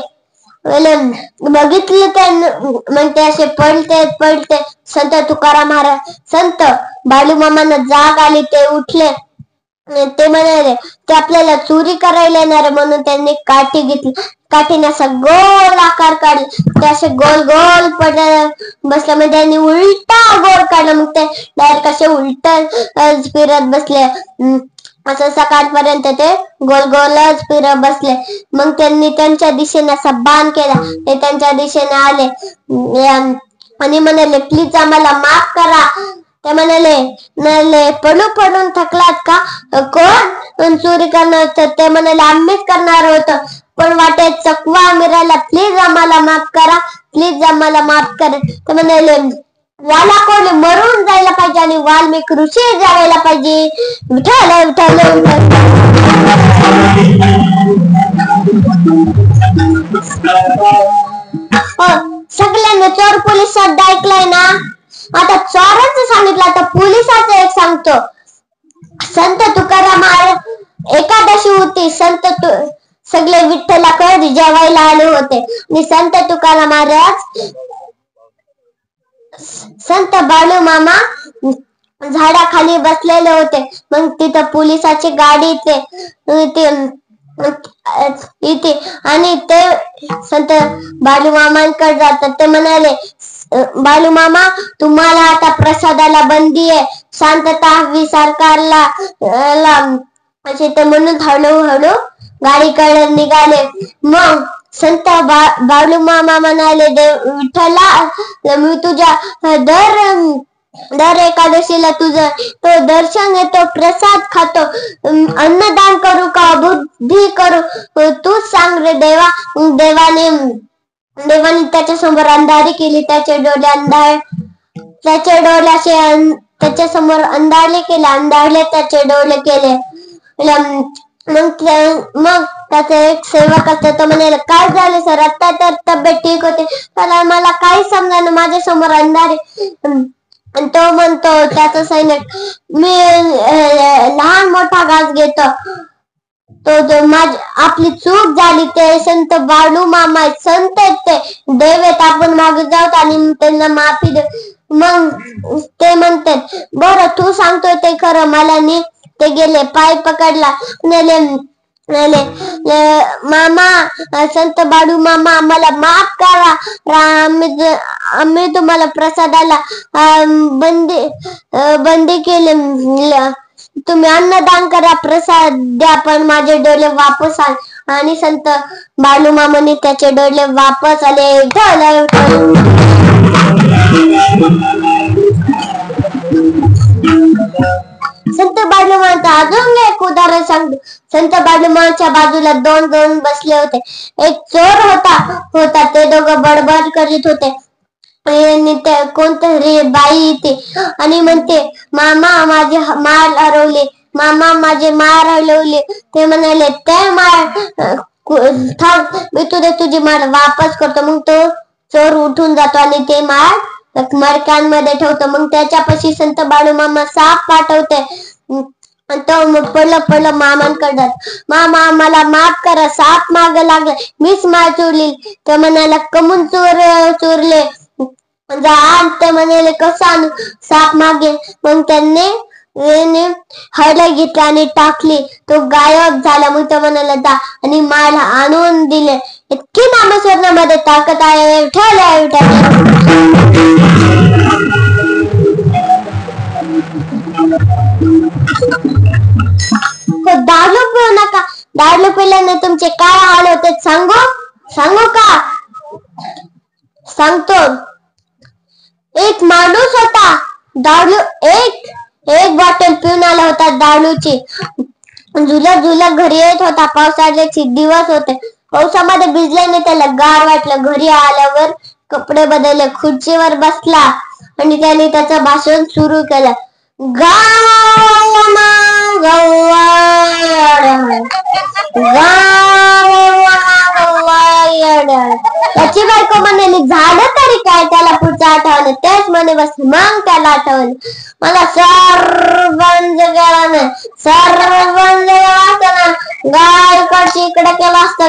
बघितलं त्यांनी मग ते असे पडते संत तुकाराम महाराज संत बाळूमामांना जाग आली. ते उठले. ते म्हणाले ते आपल्याला चोरी करायला येणार म्हणून त्यांनी काठी घेतली. काठीने असा गोल आकार काढला. ते असे गोल गोल बसले. म्हणजे त्यांनी उलटा गोल काढला. मग ते डायरेक्ट असे उलट फिरत बसले. असं सकाळपर्यंत ते गोल गोलच फिरत बसले. मग त्यांनी त्यांच्या दिशेने असा बाण केला. ते त्यांच्या दिशेने आले आणि म्हणाले प्लीज आम्हाला माफ करा. ते म्हणाले पडून थकलात का? कोण चोरी करणार? ते म्हणाले आम्हीच करणार होतो पण वाटेत चकवा मिळाला. प्लीज आम्हाला माफ करा. प्लीज आम्हाला माफ करा. ते म्हणाले वाला कोणी मरून जायला पाहिजे आणि वाल्मिक ऋषी जायला पाहिजे. विठ्ठल विठ्ठल सगळ्यांना चोर पोलीस शब्द ऐकलाय ना? आता चोरांचं सांगितलं. आता पोलिसाचं एक सांगतो. संत तुकाराम एकादशी होती. सगळे विठ्ठलाकडे जेवायला आले होते. आणि संत तुकाराम महाराज संत बाळूमामा झाडाखाली बसलेले होते. मग तिथं पोलिसाची गाडी इथे आणि ते संत बाळूमामांकडे जातात. ते म्हणाले बाळूमामा तुम्हाला आता प्रसादाला बंदी आहे. शांतता हवी सरकारला असे ते म्हणून हळूहळू गाडीकडे निघाले. मग संत बाळूमामा म्हणाले विठ्ठला मी तुझ्या दर एकादशीला तुझं तो दर्शन घेतो, प्रसाद खातो, अन्नदान करू का बुद्धी करू तूच सांग रे देवा. देवाने त्याच्या समोर अंधारी केली. त्याचे डोळे असे त्याच्या समोर अंधारले त्याचे डोळे केले. मग त्याचा एक सेवक असतो. तो म्हणाला काय झाले सर? आता तर तब्येत ठीक होते. त्याला मला काही समजा माझ्या समोर अंधारे. तो म्हणतो त्याचा सैनिक मी लहान मोठा घास घेतो. आपली चूक झाली. ते संत बाळूमामा संत आहेत. ते देव आहेत. आपण मागे जाऊ आणि त्यांना माफी दे. मग ते म्हणतात बरं तू सांगतोय ते खरं मला नी. ते गेले पाय पकडला. मामा संत बाळूमामा आम्हाला माफ करा. आम्ही तुम्हाला प्रसादाला बंदी केले. तुम्ही अन्नदान करा, प्रसाद द्या पण माझे डोळे वापस आले. आणि संत बाळूमामाने त्याचे डोळे वापस आले. संत बाळूमामाचं अजून एक उदाहरण सांगतो. संत बाळूमामाच्या बाजूला दोन बसले होते. एक चोर होता. ते दोघं बडबड करीत होते. आणि कोणतरी बाई येते आणि म्हणते मामा माझे माळ हरवले. मामा माझे माळ हरवले. ते म्हणाले ते माळ थांब मी तुझी माळ वापस करतो. मग तो चोर उठून जातो आणि ते माळ मडक्यांमध्ये ठेवतो. मग त्याच्यापाशी संत बाळूमामा साप पाठवते. तो पडलं मामांकडे जात. मामा मला माफ करा. साप माग लागला. मीच माळ चोरली. ते म्हणाला कमून चोरले ते म्हणाले कसं आणू साप मागे. मग त्यांनी हळद घेतली आणि टाकली. तो गायब झाला. मग तो म्हणाला जा आणि माळ आणून दिले. इतकी नामस्मरणामध्ये ताकद आहे. दारू पिऊ नका. दारू पिल्याने तुमचे काय हाल होते सांगू का? सांगतो. एक माणूस होता. दारू एक बॉटल पिऊन आला होता दारूची. झुलत घरी येत होता. पावसाळ्याचे दिवस होते. पावसामध्ये भिजल्याने त्याला गार वाटलं. घरी आल्यावर कपडे बदलले. खुर्चीवर बसला आणि त्याने त्याचं भाषण सुरू केलं. गाय त्याची बायको म्हणाली झालं तरी काय, त्याला पुढचं आठवलं. तेच म्हणे बस. मग त्याला आठवलं मला सरपंच गेला नाही, सरपंच गेला असता ना गाय इकडची इकडे केला असतं.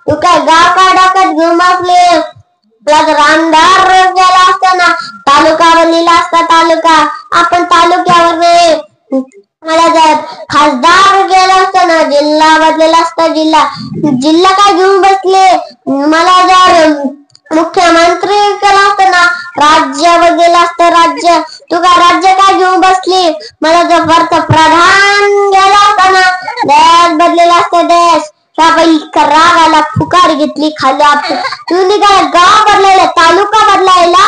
तू काय गाव का डाकत घेऊन बसले. रामदार गेला असता ना, तालुका बनलेला असता. तालुका आपण तालुक्यावर नाही, मला जर खासदार गेला असता ना, जिल्हा बदलेला असता. जिल्हा काय घेऊन बसले. मला जर मुख्यमंत्री केला असता ना, राज्य बदलेला असतं. राज्य तू काय राज्य काय घेऊन बसली. मला जर पंतप्रधान गेला असता ना, देश बदलेला असतं. देश राग आला, फुकार घेतली खाली. तुम्ही काय गाव बदलायला, तालुका बदलायला,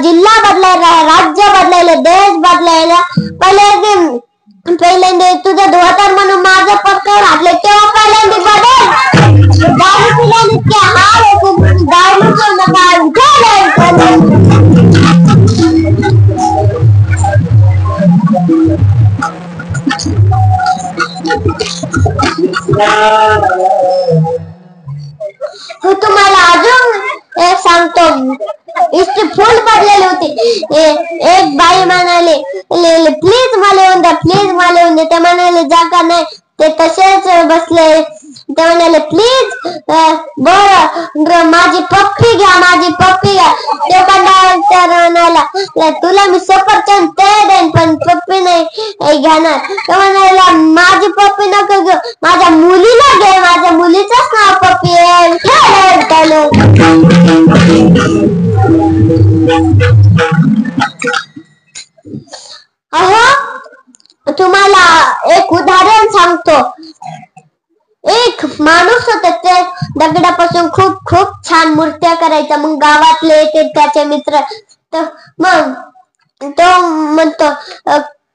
जिल्हा बदलायला, राज्य बदलायला, देश बदलायला. पहिल्यांदा तुझं धोतर म्हणून माझं पक्क घातलं, तेव्हा पहिल्यांदा बदल. दारू पिल्याने इतके हाल होते, दारू पिऊ नका. तुम्हाला अजून एक सांगतो. इतकी फुल पडलेली होती. एक बाई म्हणाले प्लीज मला येऊन द्या, प्लीज मला येऊन द्या. ते म्हणाले जागा नाही. ते तसेच बसले. ते म्हणाले प्लीज बर माझी पप्पी घ्या, माझी पप्पी घ्या. ते कंडक्टर म्हणाला तुला मी सफरचंद ते देईन पण पप्पी नाही घेणार. ते म्हणाला माझी पप्पी नको घेऊ, माझ्या मुलीला घे, माझ्या मुलीचंच नाव पप्पी आहे. तुम्हाला एक उदाहरण सांगतो. एक माणूस होता, ते दगडापासून खूप खूप छान मूर्त्या करायचा. मग गावातले येते त्याचे मित्र. मग तो म्हणतो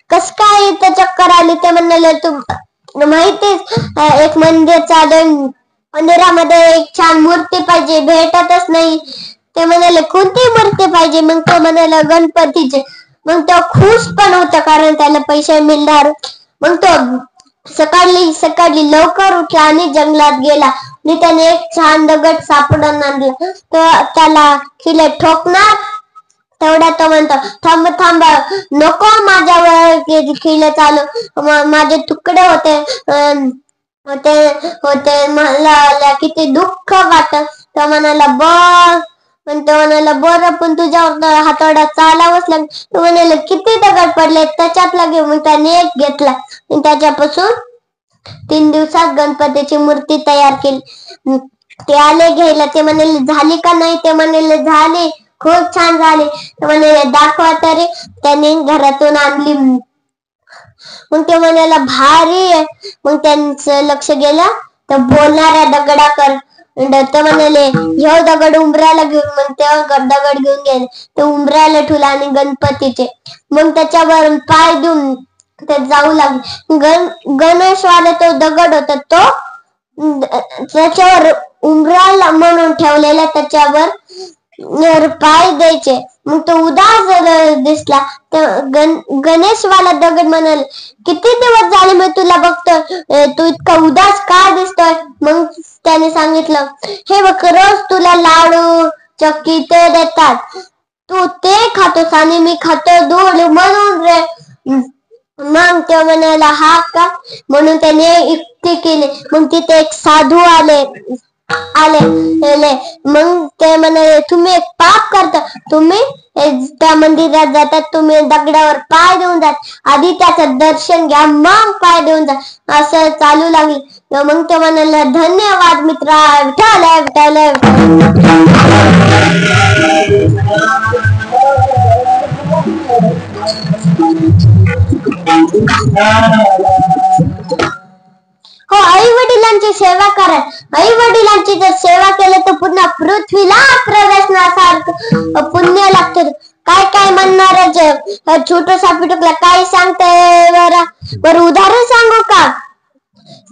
कस काय इथं चक्कर आली. ते म्हणाले तू माहितीच एक मंदिर चालू, मंदिरामध्ये एक छान मूर्ती पाहिजे, भेटतच नाही. ते म्हणाले कोणती मूर्ती पाहिजे. मग तो म्हणाला गणपतीचे. मग तो खुश पण होता कारण त्याला पैसे मिळणार. मग तो सकाळी लवकर उठला आणि जंगलात गेला आणि त्याने एक छान दगड सापडून आणला. त्याला खिले ठोकणार. तेवढा तो म्हणतो थांब थांब नको माझ्यावर खिले चालू, माझे तुकडे होते मला किती दुःख वाटत. तो म्हणाला बरं पण तुझ्यावर हातोडा चालावंच लागेल. तो म्हणाले किती दगड पडले त्याच्यातला घेऊ. मग त्याने एक घेतला आणि त्याच्यापासून 3 दिवसात गणपतीची मूर्ती तयार केली. ते आले घ्यायला. ते म्हणाले झाली का नाही. ते म्हणाले झाली, खूप छान झाली. ते म्हणाले दाखवा तरी. त्याने घरातून आणली. मग ते म्हणाला भारी आहे. मग त्यांचं लक्ष गेलं तर बोलणाऱ्या दगडाकर. ते म्हणाले ह्यो दगड उंबऱ्याला घेऊन. मग ते दगड घेऊन गेले. ते उंबऱ्याला ठेवला आणि गणपतीचे. मग त्याच्यावर पाय देऊन ते जाऊ लागले. गणेशवाला तो दगड होता, तो त्याच्यावर उंबराला म्हणून ठेवलेला, त्याच्यावर पाय द्यायचे. मग तो उदास दिसला. गणेशवाला दगड म्हणाल किती दिवस झाले मी तुला बघतोय, तू इतका उदास का दिसतोय. मग त्याने सांगितलं हे बघ रोज तुला लाडू चक्की ते देतात, तू ते खातोस आणि मी खातो दूध म्हणून रे. मग ते म्हणाला हा का. म्हणून त्याने युक्ती केली. मग तिथे एक साधू आले. मग ते म्हणाले तुम्ही एक पाप करता, तुम्ही त्या मंदिरात जातात, तुम्ही दगडावर पाय देऊन जात, आधी त्याचं दर्शन घ्या मग पाय देऊन जा. असं चालू लागले. मग ते म्हणाले धन्यवाद मित्रा, विठ्ठल हो आई वडिलांची सेवा करा. आई वडिलांची जर सेवा केली तर पुन्हा पृथ्वीला प्रवेशनासारखं पुण्य लागते. काय म्हणणार छोटसा पिटुकला काय सांगते बरं उदाहरण सांगू का.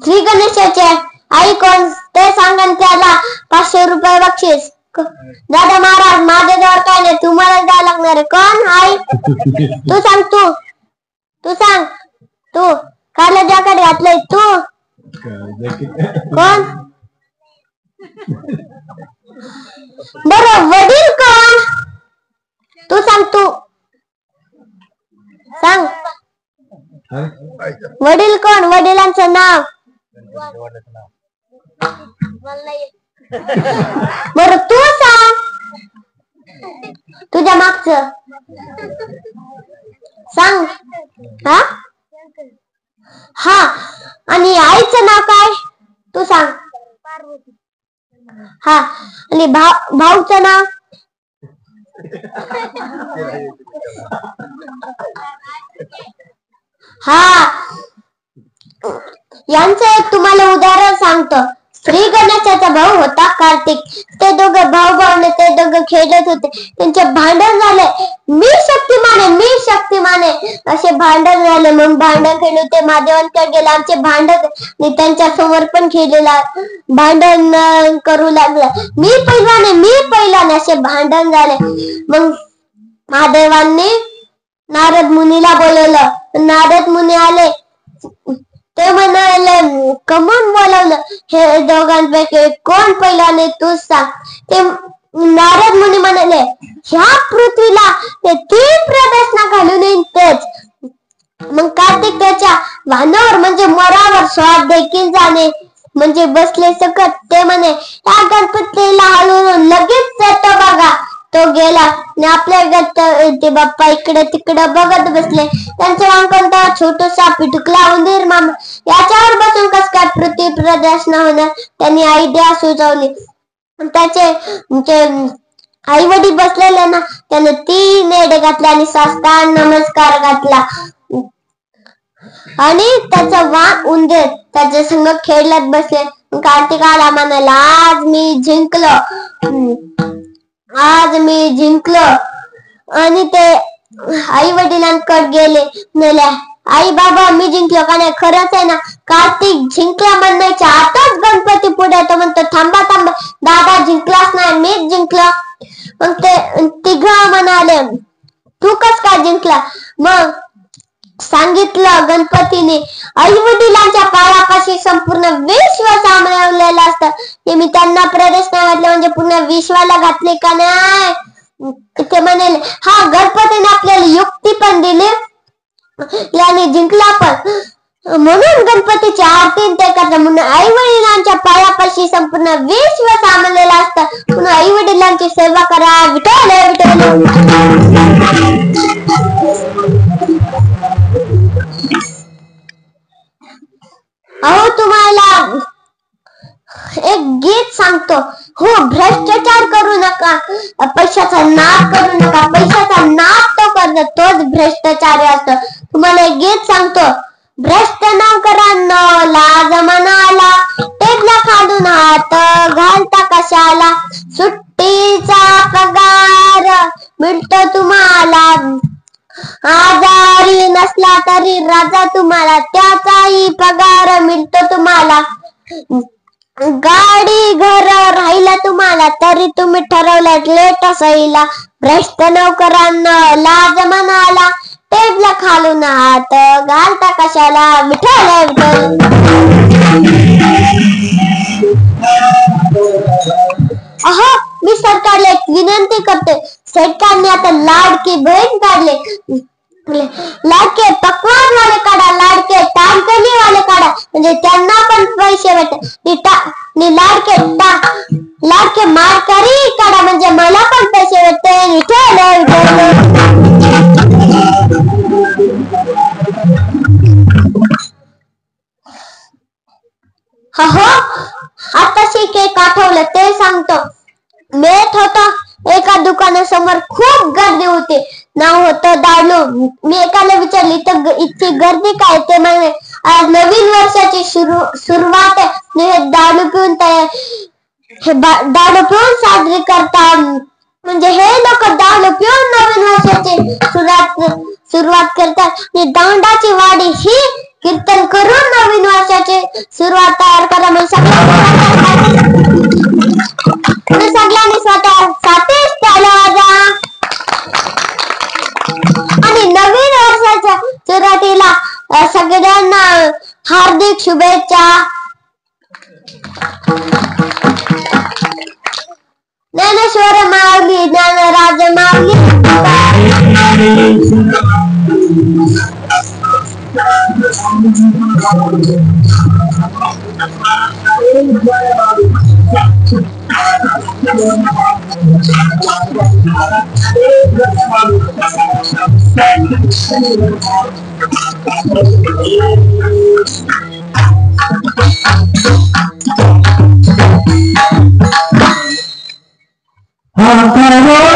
श्री गणेशाचे आई कोण ते सांगा, त्याला 500 रुपये बक्षीस. दादा महाराज माझ्याजवळ काय नाही, तुम्हाला द्यावं लागणार. कोण आई तू सांग, तू सांग तू काला जॅकेट घातलंय तू कोण? बरं वडील कोण? तू सांग, तू सांग. वडील कोण? वडिलांचं नाव. बरं तू सांग, तुझ्या मागचं सांग. हा हा आणि आईचं नाव काय? तू सांग. हा आणि भाऊचं नाव? हा. यांचं एक तुम्हाला उदाहरण सांगतो. श्री गणेशाचा भाऊ होता कार्तिक. ते दोघं भाऊ ते दोघं खेळत होते. त्यांचे भांडण झाले. मी शक्तिमान आहे असे भांडण झाले. मग भांडण खेळले ते महादेवांकडे गेले. आमचे भांडण त्यांच्या समोर पण खेळलेला भांडण करू लागला. मी पहिला असे भांडण झाले. मग महादेवांनी नारद मुनीला बोलवलं. नारद मुनी आले. ते म्हणाले कमून बोलवलं? हे दोघांपैकी कोण पहिल्याने तू सांग. ते नारद मुनी म्हणाले ह्या पृथ्वीला ते 3 प्रदक्षिणा घालून येईन तेच. मग कार्तिक त्याच्या वाहनावर म्हणजे मोरावर स्वार देखील जाणे म्हणजे बसले सकट. ते म्हणे या गणपतीला हलवून लगेच जातो बघा. तो गेला आणि आपल्या ते बाप्पा इकडे तिकडे बघत बसले. त्यांचं नाव कोणता? छोटूसा पिटुकला उंदीर मामा. याच्यावर बसून कस काय पृथ्वी प्रदक्षिणा होणार? त्यांनी आयडिया सुचवली. त्याचे आई वडील बसलेले ना, त्याने 3 येडे घातले आणि साष्टांग नमस्कार घातला. आणि त्याचा वाघ उंदीर त्याच्या संग खेळत बसले. कार्तिकाला म्हणाला आज मी जिंकलो. आणि ते आई वडिलांकडे गेले. म्हणाले आई बाबा मी जिंकलो का नाही? खरंच आहे ना? कार्तिक जिंकला म्हणण्याच्या आताच गणपती पुढे तो म्हणतो थांबा दादा जिंकलाच नाही, मीच जिंकलो. मग ते तिघं म्हणाले तू कस काय जिंकला? मग सांगितलं गणपतीने आई वडिलांच्या पायापाशी संपूर्ण विश्व सामावलेलं असतं. हे मी त्यांना प्रदक्षिणा घातले म्हणजे पूर्ण विश्वाला घातले का नाही? ते म्हणाले हा गणपतीने आपल्याला युक्ती पण दिली याने जिंकला पण. म्हणून गणपतीची आरती ते करतात. म्हणून आई वडिलांच्या पायापाशी संपूर्ण विश्व सामावलेलं असतं. म्हणून आई वडिलांची सेवा करा. विठ्ठल अहो तुम्हाला एक गीत सांगतो. हो भ्रष्टाचार करू नका, पैशाचा नाद करू नका. पैशाचा नाद तो करतो तोच भ्रष्टाचारी असतो. तुम्हाला एक गीत सांगतो. भ्रष्ट नोकरांनो लाज मनाला, टेबला खालून हात घालता कशाला. सुट्टीचा पगार मिळतो तुम्हाला, आजारी नसला तरी राजा तुम्हाला त्याचाही पगार मिळतो तुम्हाला. गाडी घर राहिला तुम्हाला तरी तुम्ही ठरवलं लेट सहीला. भ्रष्ट नोकरांना लाज मनाला, टेबला खालून हात घालता कशाला. विठ्ठल अहो मी सरकारला एक विनंती करते. सरकारने आता लाडकी बहीण काढले. लाडके पकवान वाले काढा, लाडके टाळकणी वाले काढा म्हणजे त्यांना पण पैसे भेटतात. लाडके मारकरी काढा म्हणजे मला पण पैसे भेटते. हो आता एक आठवलं ते सांगतो. मेट होता एका दुकानासमोर खूप गर्दी होती. नाव होतं दालू. मी एकाला विचारली तर इतकी गर्दी काय? ते म्हणे आज नवीन वर्षाची सुरुवात आहे. हे दारू पिऊन साजरी करतात. म्हणजे हे लोक दारू पिऊन नवीन वर्षाची सुरुवात करतात. आणि दांडाची वाडी ही कीर्तन करून नवीन वर्षाची सुरुवात तयार करा. सगळ्यांनी स्वतः वाजा. आणि नवीन वर्षाच्या सुरुवातीला सगळ्यांना हार्दिक शुभेच्छा. ज्ञानेश्वर माऊली, ज्ञानराज माऊली. हा